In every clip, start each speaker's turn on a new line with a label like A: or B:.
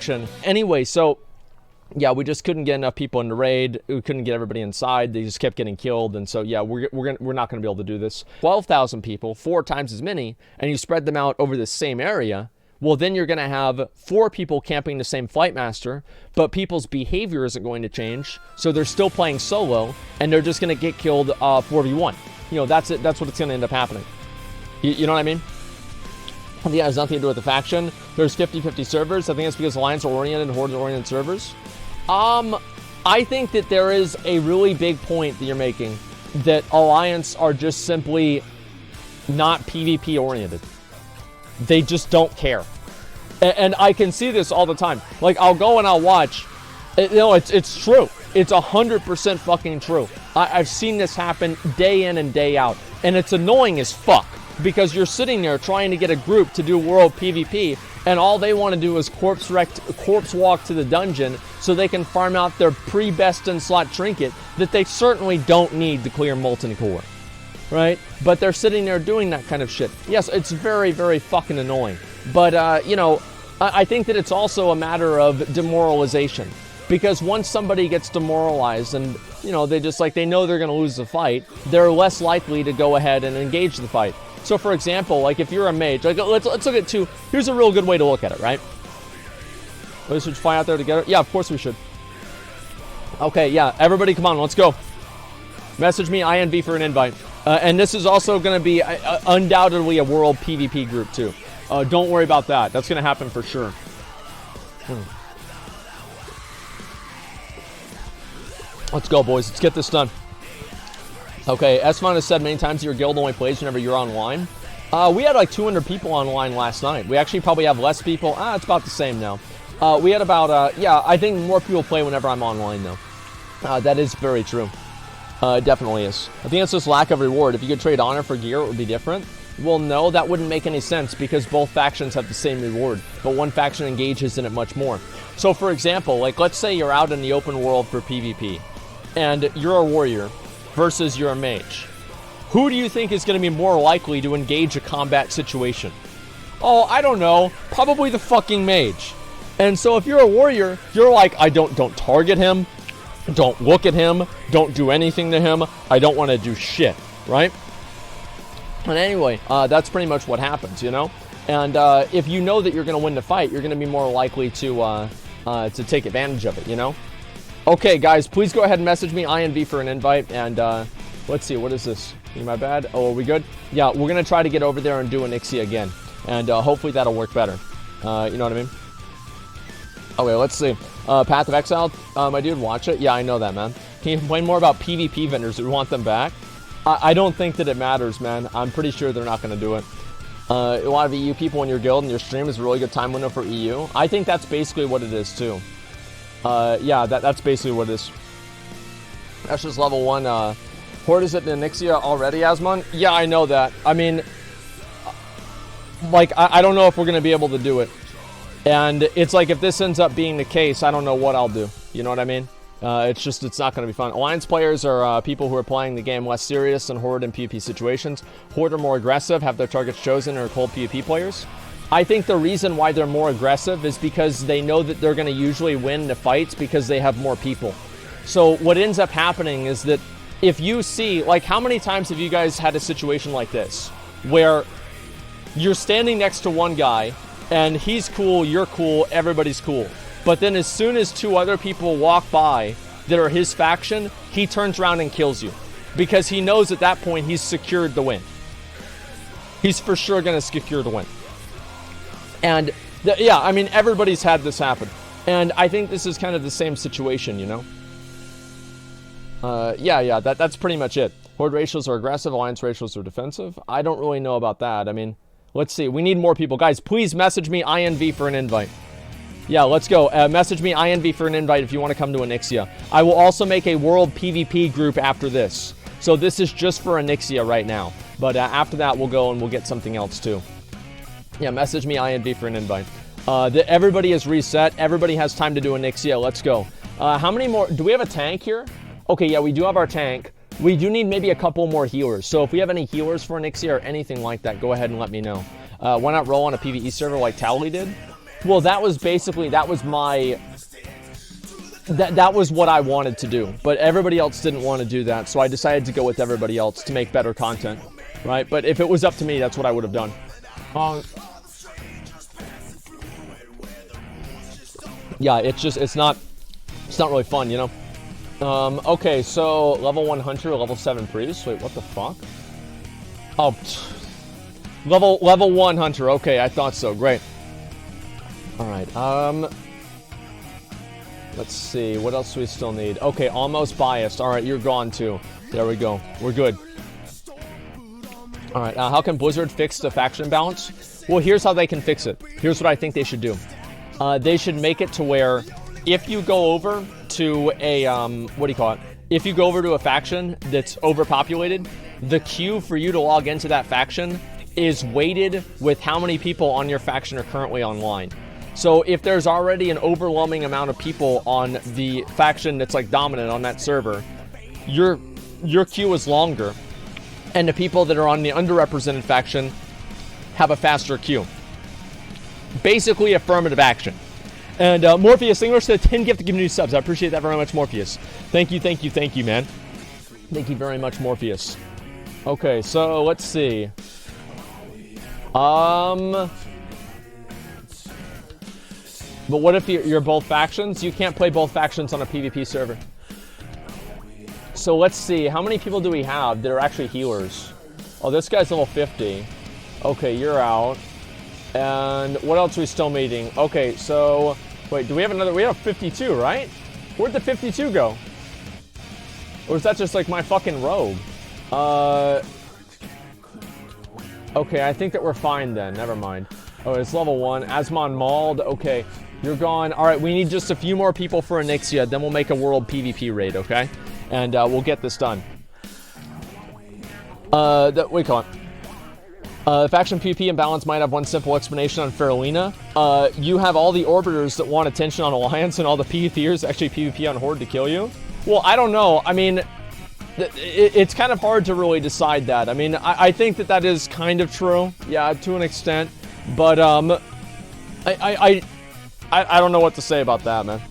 A: faction. Anyway, so yeah, we just couldn't get enough people in the raid. We couldn't get everybody inside. They just kept getting killed. And so, yeah, we're not going to be able to do this. 12,000 people, 4 times as many, and you spread them out over the same area. Well, then you're going to have 4 people camping the same flight master, but people's behavior isn't going to change. So they're still playing solo, and they're just going to get killed 4v1. You know, that's it. That's what it's going to end up happening. You know what I mean? Yeah, it has nothing to do with the faction. There's 50-50 servers. I think it's because Alliance are oriented and Horde are oriented servers. I think that there is a really big point that you're making, that Alliance are just simply not PvP oriented. They just don't care. And I can see this all the time. Like, I'll go and I'll watch. You know, it's true. It's 100% fucking true. I've seen this happen day in and day out. And it's annoying as fuck. Because you're sitting there trying to get a group to do world PvP, and all they want to do is corpse walk to the dungeon so they can farm out their pre-best in slot trinket that they certainly don't need to clear Molten Core, right? But they're sitting there doing that kind of shit. Yes, it's very, very fucking annoying. But, you know, I think that it's also a matter of demoralization. Because once somebody gets demoralized and, you know, they know they're going to lose the fight, they're less likely to go ahead and engage the fight. So, for example, like if you're a mage, like let's look at two. Here's a real good way to look at it, right? We should fly out there together. Yeah, of course we should. Okay, yeah, everybody, come on, let's go. Message me INV for an invite. And this is also going to be undoubtedly a world PvP group too. Don't worry about that. That's going to happen for sure. Let's go, boys. Let's get this done. Okay, Esmon has said many times your guild only plays whenever you're online. We had like 200 people online last night. We actually probably have less people. It's about the same now. We had about, yeah, I think more people play whenever I'm online though. That is very true. It definitely is. I think it's just lack of reward. If you could trade honor for gear, it would be different. Well, no, that wouldn't make any sense because both factions have the same reward, but one faction engages in it much more. So, for example, like let's say you're out in the open world for PvP, and you're a warrior versus you're a mage. Who do you think is going to be more likely to engage a combat situation? Oh, I don't know. Probably the fucking mage. And so if you're a warrior, you're like, I don't target him. Don't look at him. Don't do anything to him. I don't want to do shit, right? And anyway, that's pretty much what happens, you know? And if you know that you're going to win the fight, you're going to be more likely to take advantage of it, you know? Okay, guys, please go ahead and message me INV for an invite. And let's see, what is this? My bad? Oh, are we good? Yeah, we're going to try to get over there and do an Onyxia again. And hopefully that'll work better. You know what I mean? Okay, let's see. Path of Exile, my dude, watch it. Yeah, I know that, man. Can you complain more about PvP vendors? Do we want them back? I don't think that it matters, man. I'm pretty sure they're not going to do it. A lot of EU people in your guild and your stream is a really good time window for EU. I think that's basically what it is, too. Yeah, that's basically what it is. That's just level 1. Horde is at Onyxia already, Asmon? Yeah, I know that. I mean, like, I don't know if we're going to be able to do it. And it's like, if this ends up being the case, I don't know what I'll do. You know what I mean? It's not going to be fun. Alliance players are people who are playing the game less serious than Horde in PvP situations. Horde are more aggressive, have their targets chosen, and are cold PvP players. I think the reason why they're more aggressive is because they know that they're going to usually win the fights because they have more people. So what ends up happening is that if you see, like, how many times have you guys had a situation like this where you're standing next to one guy and he's cool, you're cool, everybody's cool. But then as soon as 2 other people walk by that are his faction, he turns around and kills you. Because he knows at that point he's secured the win. He's for sure going to secure the win. And, yeah, I mean, everybody's had this happen. And I think this is kind of the same situation, you know? Yeah, that's pretty much it. Horde ratios are aggressive, Alliance ratios are defensive. I don't really know about that. I mean, let's see. We need more people. Guys, please message me INV for an invite. Yeah, let's go. Message me INV for an invite if you want to come to Onyxia. I will also make a world PvP group after this. So this is just for Onyxia right now. But after that, we'll go and we'll get something else too. Yeah, message me INV for an invite. Everybody is reset. Everybody has time to do Onyxia. Let's go. How many more? Do we have a tank here? Okay, yeah, we do have our tank. We do need maybe a couple more healers. So if we have any healers for Onyxia or anything like that, go ahead and let me know. Why not roll on a PvE server like Tally did? Well, that was basically, that was my, that was what I wanted to do. But everybody else didn't want to do that, so I decided to go with everybody else to make better content, right? But if it was up to me, that's what I would have done. Yeah, it's not really fun, you know? Okay, so level 1 hunter, level 7 priest. Wait, what the fuck? Oh, level 1 hunter. Okay, I thought so. Great. All right. Let's see. What else do we still need? Okay, almost biased. All right, you're gone too. There we go. We're good. All right. How can Blizzard fix the faction balance? Well, here's how they can fix it. Here's what I think they should do. They should make it to where if you go over to a, what do you call it? If you go over to a faction that's overpopulated, the queue for you to log into that faction is weighted with how many people on your faction are currently online. So if there's already an overwhelming amount of people on the faction that's like dominant on that server, your queue is longer, and the people that are on the underrepresented faction have a faster queue. Basically affirmative action. And Morpheus, thank you for the 10 gift to give new subs. I appreciate that very much, Morpheus. Thank you, man. Thank you very much, Morpheus. Okay, so let's see. But what if you're both factions? You can't play both factions on a PvP server. So let's see. How many people do we have that are actually healers? Oh, this guy's level 50. Okay, you're out. And what else are we still meeting? Okay, so... Wait, do we have another... We have 52, right? Where'd the 52 go? Or is that just like my fucking rogue? Okay, I think that we're fine then. Never mind. Oh, it's level 1. Asmongold. Okay, you're gone. All right, we need just a few more people for Onyxia. Then we'll make a world PvP raid, okay? And we'll get this done. What do you call it? Faction PvP imbalance might have one simple explanation on Farolina. You have all the Orbiters that want attention on Alliance and all the PvPers actually PvP on Horde to kill you. Well, I don't know. I mean, it's kind of hard to really decide that. I mean, I think that is kind of true. Yeah, to an extent. But, I don't know what to say about that, man.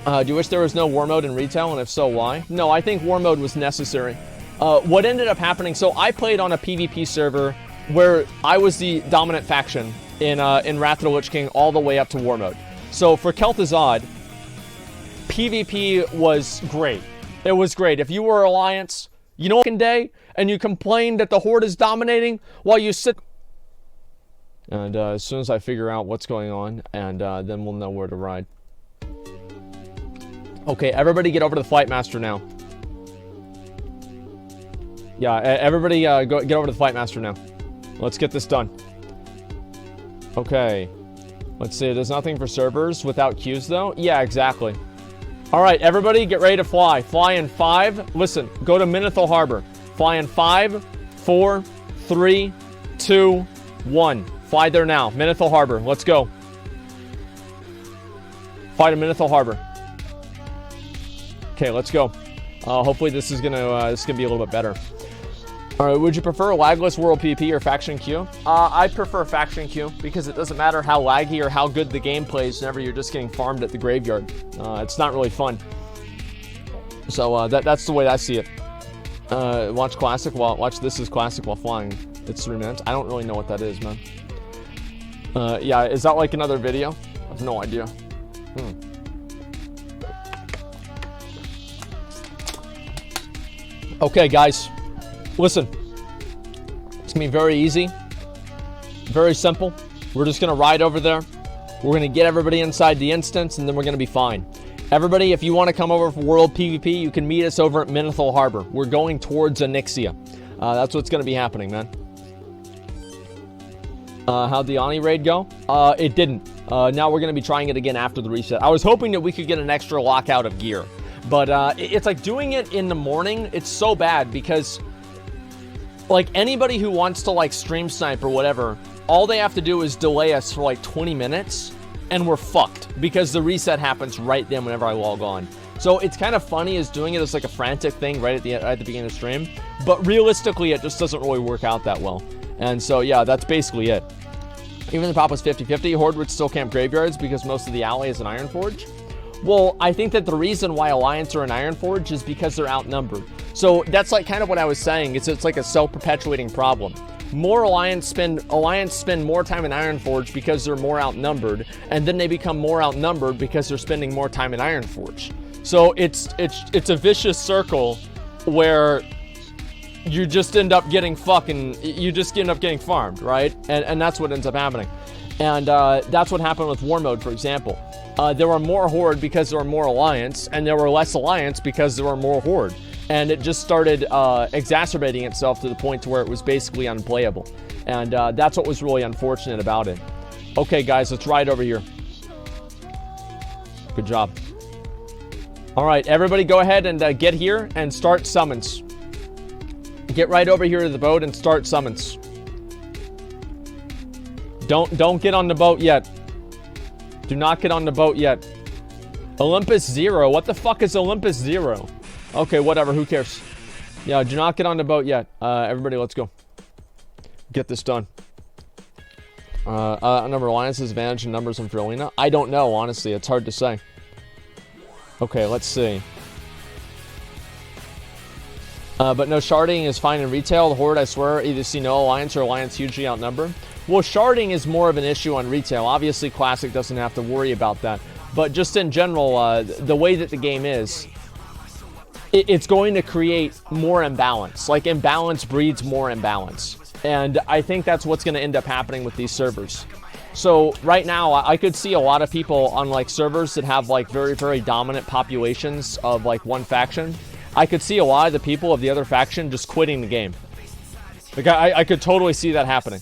A: Do you wish there was no war mode in retail, and if so, why? No, I think war mode was necessary. What ended up happening, so I played on a PvP server where I was the dominant faction in Wrath of the Lich King all the way up to war mode. So for Kel'Thuzad, PvP was great. It was great. If you were Alliance, you know, day, and you complained that the Horde is dominating while you sit... And as soon as I figure out what's going on, and then we'll know where to ride. Okay, everybody get over to the Flight Master now. Yeah, everybody get over to the Flight Master now. Let's get this done. Okay. Let's see, there's nothing for servers without queues, though? Yeah, exactly. All right, everybody get ready to fly. Fly in 5. Listen, go to Minethil Harbor. Fly in 5, 4, 3, 2, 1. Fly there now. Minethil Harbor. Let's go. Fly to Minethil Harbor. Okay, let's go. Hopefully this is gonna be a little bit better. All right, would you prefer a lagless world PvP or faction queue? I prefer faction queue because it doesn't matter how laggy or how good the game plays whenever you're just getting farmed at the graveyard. It's not really fun. So that's the way I see it. Watch this is classic while flying. It's 3 minutes. I don't really know what that is, man. Yeah, is that like another video? I have no idea. Okay, guys. Listen. It's gonna be very easy. Very simple. We're just gonna ride over there. We're gonna get everybody inside the instance, and then we're gonna be fine. Everybody, if you want to come over for World PvP, you can meet us over at Minethil Harbor. We're going towards Onyxia. That's what's gonna be happening, man. How'd the Ani raid go? It didn't. Now we're going to be trying it again after the reset. I was hoping that we could get an extra lockout of gear. But it's like doing it in the morning, it's so bad because like anybody who wants to like stream snipe or whatever, all they have to do is delay us for like 20 minutes and we're fucked because the reset happens right then whenever I log on. So it's kind of funny as doing it as like a frantic thing right at the beginning of the stream. But realistically, it just doesn't really work out that well. And so, yeah, that's basically it. Even the prop was 50-50, Horde would still camp graveyards because most of the ally is an Ironforge. Well, I think that the reason why Alliance are an Ironforge is because they're outnumbered. So that's like kind of what I was saying. It's like a self-perpetuating problem. More Alliance spend more time in Ironforge because they're more outnumbered, and then they become more outnumbered because they're spending more time in Ironforge. So it's a vicious circle where you just end up getting farmed, right? And that's what ends up happening. And that's what happened with War Mode, for example. There were more Horde because there were more Alliance, and there were less Alliance because there were more Horde. And it just started exacerbating itself to the point to where it was basically unplayable. And that's what was really unfortunate about it. Okay, guys, let's ride over here. Good job. All right, everybody go ahead and get here and start summons. Get right over here to the boat and start summons. Don't get on the boat yet. Do not get on the boat yet. Olympus 0. What the fuck is Olympus 0? Okay, whatever. Who cares? Yeah, do not get on the boat yet. Everybody, let's go. Get this done. Number Alliance's advantage in numbers and for Alina? I don't know, honestly. It's hard to say. Okay, let's see. But no, sharding is fine in retail. The Horde, I swear, either see no Alliance or Alliance hugely outnumbered. Well, sharding is more of an issue on retail. Obviously, Classic doesn't have to worry about that. But just in general, the way that the game is, it's going to create more imbalance. Like, imbalance breeds more imbalance. And I think that's what's going to end up happening with these servers. So right now, I could see a lot of people on like servers that have like very, very dominant populations of like one faction. I could see a lot of the people of the other faction just quitting the game. Like, I could totally see that happening.